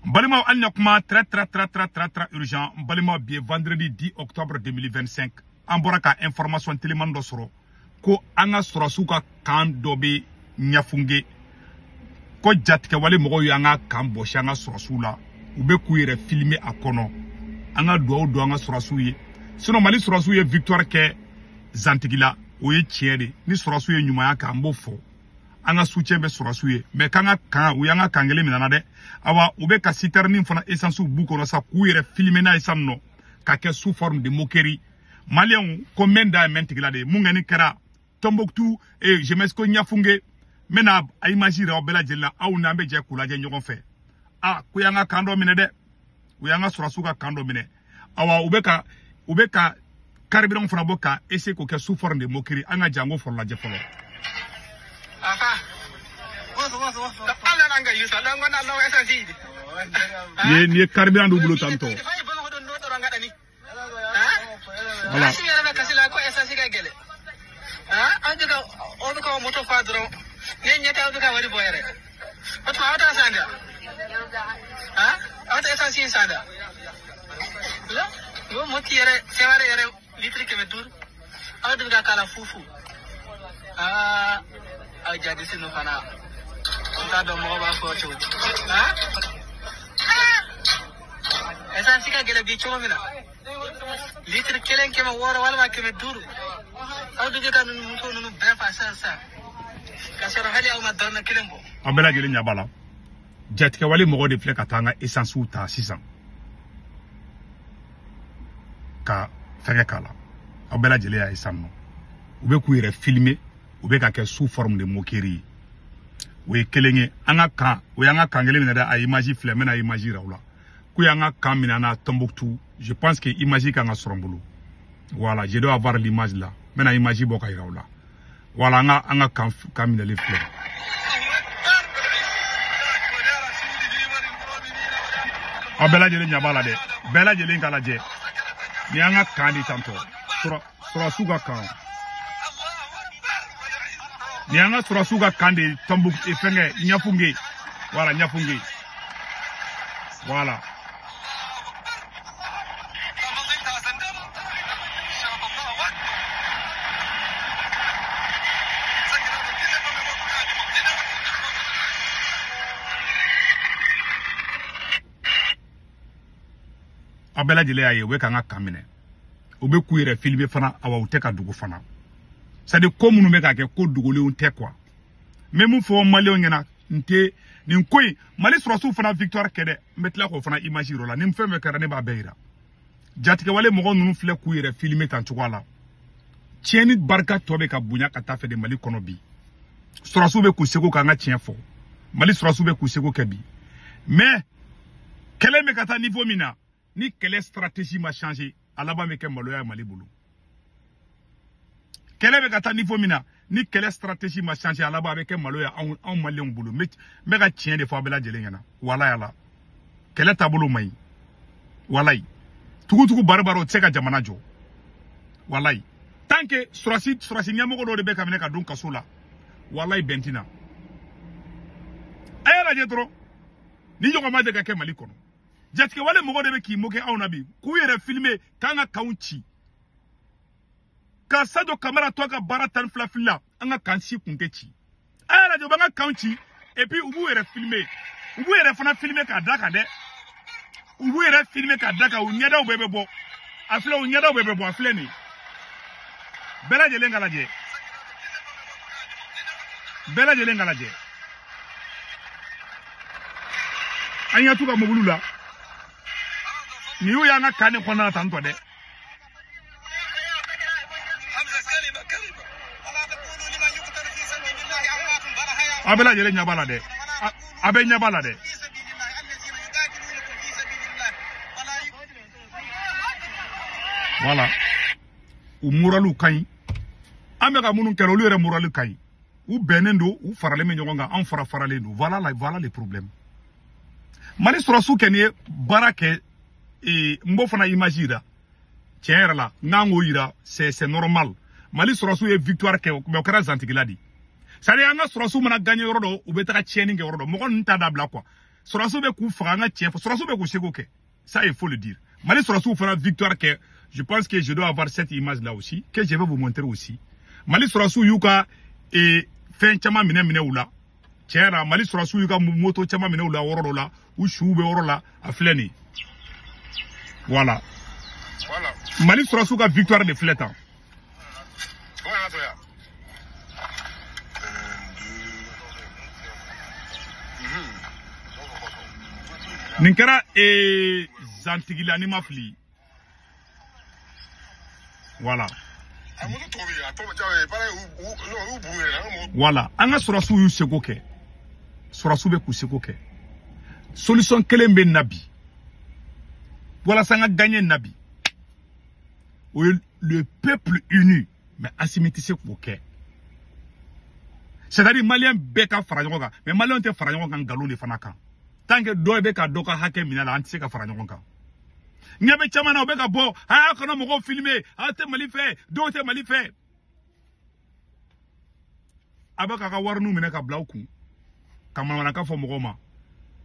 Balima Anyakuma, très urgent. Balima bien vendredi 10 octobre 2025. Amboraka information téléman dosoro. Ko anga surasuka kan dobe nyafunge. Ko jatke wale mogo yanga kan boshi anga surasula. Ube kuyere filmer akono. Anga do anga surasuye. Sinon mali surasuye victoire ke zantigila. Oye tiere. Ni surasuye nyumaya ka mbofo. Anga soutien be surasuye. Mais kanga kan uyanga kangele minanade. Awa ube ka siterni fana essence buko no sa kuyere filmer na esamno. Ka ke sous forme de moquerie. Malien combien d'amentigila de mungani kera Tombouctou et je m'esco nyafunge mena a imaginer obela jelna au nambe je kula je nyogon fe ah kuyanga kando mine de kuyanga surasuka kando mine awa ubeka carburant fana boka essayer ko ke sous forme de moquerie anga jango for la je folo aha Allah nanga yusa lango na law essence ni carburant du boulot tanto voilà Anjika oduka moto fadro nyeta oduka wari boyere oto awta sanda awta essence sanda yo moti yere seware yere litri ke metur awduka kala fufu ajadi sino fana onta do mo ba ko chu essence ka gele bi chomina litri kelen ke ma wora wala ke metur Abela jeli nyabala jatike wali mogo de fleka tanga essence uta 600 ka fenge kala abela jeli ya essence ube kuyere filmer ube ka ke sous forme de moquerie we kelenge anga ka we anga kangele minada a image flemme na image raula kuyanga kamina na Tombouctou je pense que image ka nga sorombulu voilà je dois avoir l'image là mena image boka iraula wala anga kamina le fleur abela jele nyabala de bela jele ngala je ni anga kandi tanto sura suga kan ni anga sura suga kandi Tombouctou efenge nyafunge wala nyafunge voilà abela jele aye we kanga kamine obe kuyere filmer fana awa uteka dugu fana ça de comme nous meka ke ko dugole unte quoi même fo malio ngena nte ni koy mali surasu fana victoire kede metla ko fana image rola nim feme karane ba beira jatike wale mo nunu fle kuyere filmer tan chwala tieni barka tobe ka bunya kata fe de mali kono bi surasu be kusego kanga tien fo mali surasu be kusego kebi mais kele me kata niveau mina ni quelle stratégie m'a changé à la bas me ke maloya mali bulu quelle be kata niveau mina ni quelle stratégie m'a changé à la bas avec maloya en malien bulu me ga tien de fois bela jele ngana wala yala quelle tabulu mai walai tugu barbaro tseka jamana jo walai tant que surasi nyamo ko do be kamene ka dun kasula walai bentina ayala je tro ni jogo ma de ka ke mali kono jatike wale mogo de be ki moke awnabi ku yere filmer kanga kaunchi ka sajo camera to ka baratan flafilla anga kansi kuntechi ala jo banga kaunchi et puis ubu yere filmer ubu yere fana filmer ka daka de ubu yere filmer ka daka unyada ubebe bo afle unyada ubebe bo afle ni bela je ngalaje anya tuka mobulula ni yo yanga kane kona tanto de abela jele nyabala de abe nyabala de voilà umuralu kai amega munun kero lu re muralu kai u benendo u farale me nyogonga an farale do voilà les problèmes mali surasu kenie barake et mbofana imagine tiens là nango ira c'est normal mali surasu e victoire ke me okara zantigiladi sari anga surasu mana gagner rodo ubetaka cheni nge rodo mo kon ntada bla quoi Sorasso be ku franga tien, Sorasso be ku sego ke. Ça il faut le dire. Mali Sorasso fera victoire que je pense que je dois avoir cette image là aussi que je vais vous montrer aussi. Mali Sorasso yuka et fin chama mine oula. Tiens, Mali Sorasso yuka moto chama mine oula woro la ou choube woro la a fleni. Voilà. Voilà. Mali Sorasso ka victoire de flétan. Voilà toi. Ninkara et Zantigila ni mafli. Voilà. Voilà. Anga Sorasso yu seko ke. Sorasso be ku seko ke. Solution kelembe nabi. Voilà ça a gagné nabi. Le peuple uni. Mais Assimi c'est ok. C'est-à-dire Malien beka farajonga. Mais Malien te farajonga galon de fanaka. Tant que doy beka doka hake minala anti ka farajonga. Nyabe chamana beka bo, ha kono mo filmer, ha te mali fait, do te mali fait. Abaka ka warnu minaka blauku. Kama wanaka fo mogoma.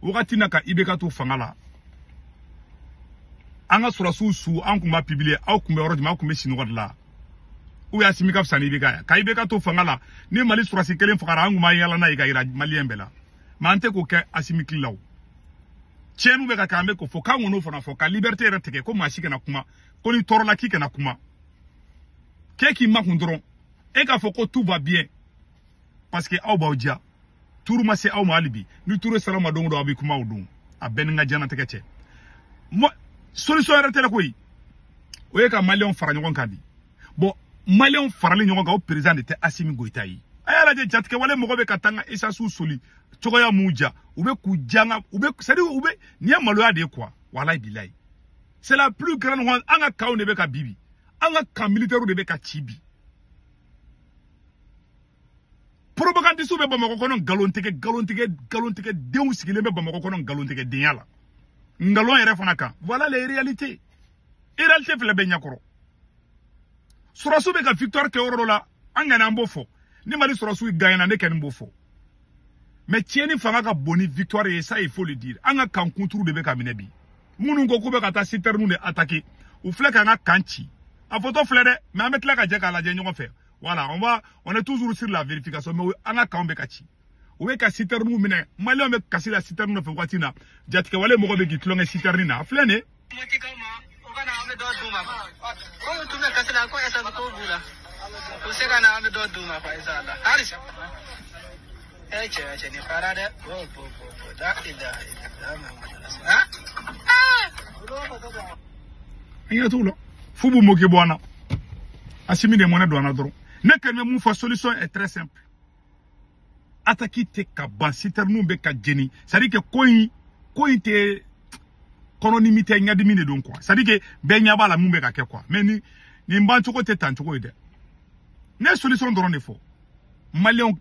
Wakati naka ibeka to fangala. Anga Sorasso su ankuma publier, au kumbe orodi ma kumbe sinogod la. Ou Assimi ka fsani ibeka. Ka ibeka to fangala, ni Mali Sorasso kelen fakara anguma yala na iga Malien bela. Ma ante ko ke Assimi kilaw. Tienu beka kambe ko foka ngono fona foka liberté reteke ko masike na kuma ko ni torola kike na kuma keki makundron e ka foko tout va bien parce que aw bawdia tour ma se aw malibi ni tour salama dongo do abi kuma odun a ben nga jana teke mo solution retele ko yi o e ka Malien fara nyon kandi bon Malien fara le nyon ga o président de Assimi Goïta yi ayala je jatke wale mo be katanga isa su soli Chogoya Mouja, oube Koudjanga, oube, c'est-à-dire oube, n'y a maloya de quoi, walay bilay. C'est la plus grande one, anga kao nebeka bibi, anga ka militaire nebeka chibi. Propagande soube bamako konon galonteke, deou sikile bamako konon galonteke denyala. Ngalon ere fonaka. Voilà les réalités. Et réalité fait le benyakoro. Sorasso beka victoire ke orola, anga nambofo. Ni Mali Sorasso gagne ne ken mbofo. Mais tieni fanga ka boni victoire et ça il faut le dire. Anga kan kontru de beka minebi. Munu ko be kata siternu de attaquer. Ou flek anga kanchi. A photo flere, mais amet la ka jeka la jenyo faire. Voilà, on est toujours sur la vérification mais anga kan be kachi. Ou be ka siternu mine. Mali on be kasi la siternu fe watina. Jatke wale mo be gitlonge siternina. Flene. Ogana ame do duma. Ko tume kasi la ko esa ko bula. Usega na ame do duma fa isa la. Harisha. Ni parade Fubu moke boana. Assimi de monnaie douana dro. Ne kenme mou fa solution est très simple. Ataki te kaba siternu be ka jeni. C'est-à-dire que koyi te kononimite nyadimi de don quoi. C'est-à-dire que be nyaba la mumbe ka ke quoi. Mais ni mbanchoko te tanchoko ide. Ne solution dron ne fo. Malien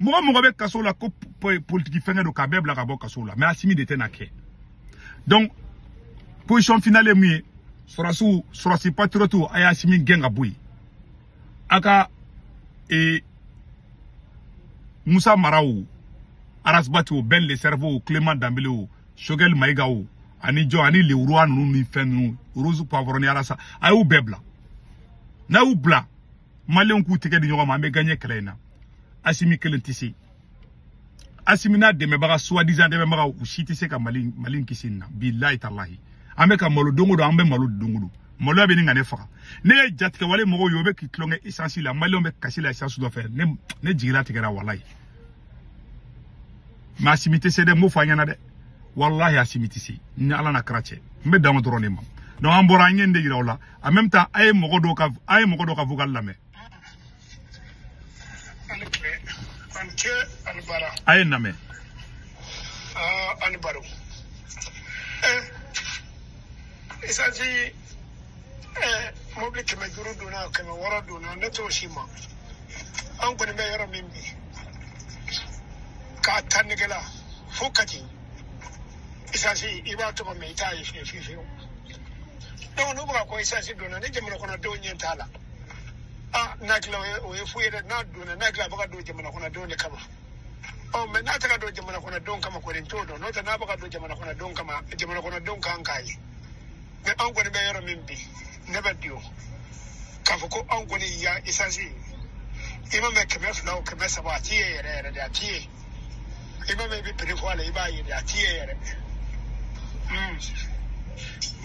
mo be kaso la ko politique fenge do ka bebla ka bo kaso la mais Assimi de tenake. Donc position finale est Sorasso patriote ay Assimi genga boui. Aka Moussa Marao Arasbati Ben le cerveau Clément Dambélé Shogel Maïga ani jo ani le roi nu ni fenu Rose Pavroni Arasa ayu bebla na u bla Malien ku teke di nyoma me gagner kleina Assimi kelentisi Assimi na de me baga soi-disant de me baga u shitise ka malin kisina billahi tallahi ambe ka malo dongo do ambe malo dongo malo abe ngane faka ne jatke wale mo yobe ki tlonge essentiel la Malien be kasila essence do faire ne jigira tigera wallahi ma Assimi te de mo fanya de wallahi Assimi tisi ni ala na krache mbe dama drone mam donc ambora ngende gira wala en même temps ay mo do ka vugal lame Anke Anbara. Aye name. Anbaro. Isaji mobile keme guru duna keme wara duna neto shima. An ko ne me yoro mimbi. Ka tanigela fokati. Isaji iba to me ita fi. No ba ko isaji duna ne jemno kono do nyentala. Nagla we fuere na duna nagla baka do jamana kuna do ne kama o me na taka do jamana kono don kama ko ren todo no ta na baka do jamana kono don kama jamana kono don kan kai me an goni be yoro min bi ne ba dio ka ko an goni ya isasi ima me keme flaw keme sabati yere da tie ima me bi pere ko ala iba yere da tie yere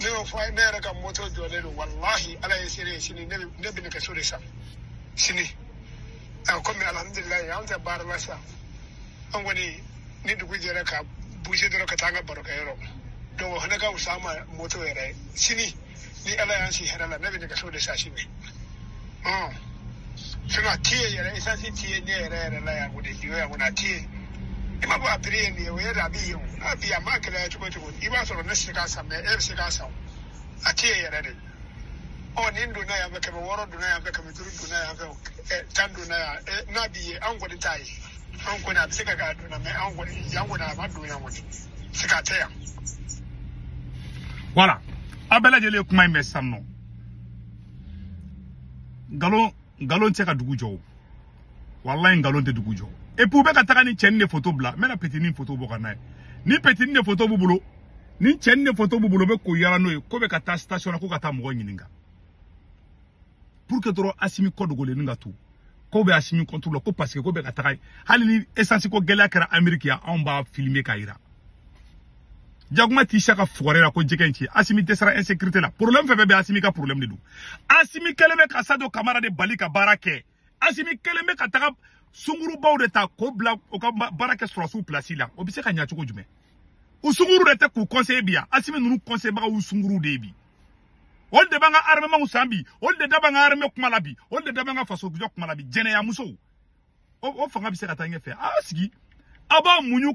ne o fa ne ra ka moto jole wallahi ala yesire sini ne bi ne ka sore sa sini ko me alhamdulillah ya anta bar masa an wani ni dugu jere ka bushe doro ka tanga barka yero to hana ka usama moto yere sini ni ala yan si harala ne bi ne ka sore sa sini suna tie yere isa si tie ne yere la ya gude diyo ya guna tie ima ba pire ne we da bi yo abi amaka la chuko chuko iba so na shika sa me shika sa a tie yere de o ni ndu na ya be ka woro ndu na ya be ka turu ndu na ya be tandu na ya na bi an gude tai an kuna bi sika ga ndu na me an gude ya guna ma ndu ya gude sika te ya voilà abela jele kuma me sanno galon tse ka dugu jo wallahi galon te dugu jo et pour be ka taka ni chenne photo bla me na petini photo bo kana ni petini ne photo bubulo ni chenne photo bubulo be ko yara no ko be ka ta station ko ka ta mo nyininga pour que toro asimi code go le ninga tu ko be asimi contrôle ko parce que ko be ka taka hali ni essence ko gela kara America ya on ba filmer ka ira jaguma ti shaka forera ko jekenchi asimi desara insécurité la problème fe be asimi ka problème de du asimi keleme ka sado kamara de balika barake asimi keleme ka taka sunguru baw de ta ko bla o ka barake sur sous place la o bi se ka nya chuko jume u sunguru de te ku conseil bia asimi nunu conseil ba u sunguru de bi on de banga armement usambi on de dabanga arme kuma labi on de dabanga faso ku kuma labi jene ya muso o fanga bi se ka tanga fe asigi aba munyu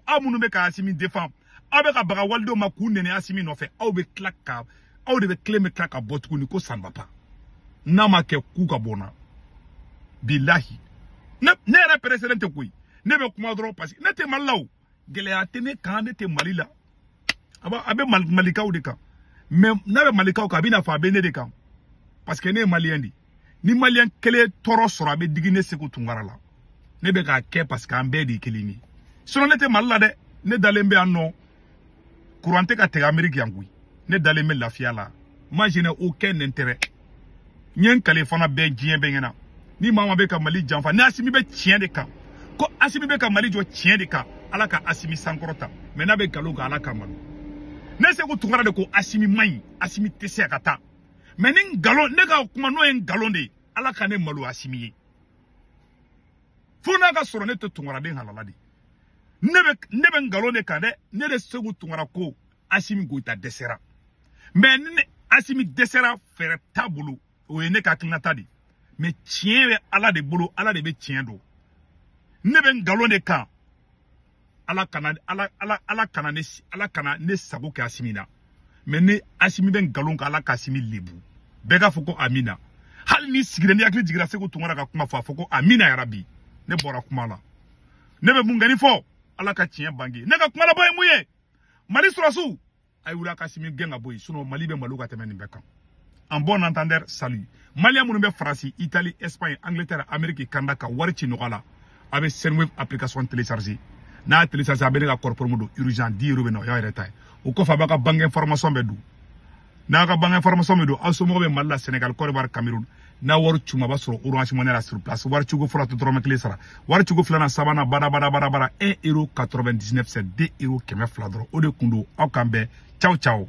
amunu be ka asimi défend avec un barawaldo makoune ne asimi no fait au be klaka au de claim klaka botku ni ko ça ne va pas nama ke kuka bona billahi ne ra président ko ne be kuma dro parce ne te malaw gele atene kan ne te malila aba abe malikaw de kan mais na be malikaw ka bina fa bene de kan parce que ne malien di ni malien kele toro sora be digine se ko tungara la ne be ka ke parce que ambe di kelini sono ne te malila de ne dalembe anno courante ka te Amérique yangui ne dalembe lafia la moi je n'ai aucun intérêt nyen kale fana be jien be ngena ni mama be ka mali janfa ni asimi be tien de kan ko asimi be ka mali jo tien de kan ala ka asimi sankorota mais na be galo ga ala ka malu ne se ko tungara de ko asimi mai asimi tese akata mais ni galo ne ga kuma no en galo de ala ka ne malu asimi fona ga soro ne to tungara de halala de nebe ngalo ne kande ne de segu tungara ko asimi goita desera mais ne asimi desera fere tabulu o ne ka kinata di mais tienwe ala de bolo ala de be tiendo nebe ngalo ne kan ala kana ne sago ka asimina mais ne asimi ben ngalo ka ala ka asimi lebu bega foko amina hal ni sigire ni akli digira segu tungara ka kuma fa foko amina ya rabbi ne bora kuma la nebe mungani fo ala ka tien bangi ne ka kuma la boy muye mali surasu ay wula ka simi genga boy suno mali be maluka temeni bekan en bon entendeur salut Malia munu be France Italie Espagne Angleterre Amérique Canada ka warchi nokala avec Senweb application télécharger na télécharger abene ka corps mudo urgent 10 € no ya retay o ko fa baka bangi information be du na ka bangi information be du asomo be malla Sénégal Côte d'Ivoire Cameroun na waru chuma basoro Orange Money sur place waru chugo fula to troma clé sara waru chugo flana sabana bara 1,99 € c'est 2 € keme fladro o de kundo akambe ciao ciao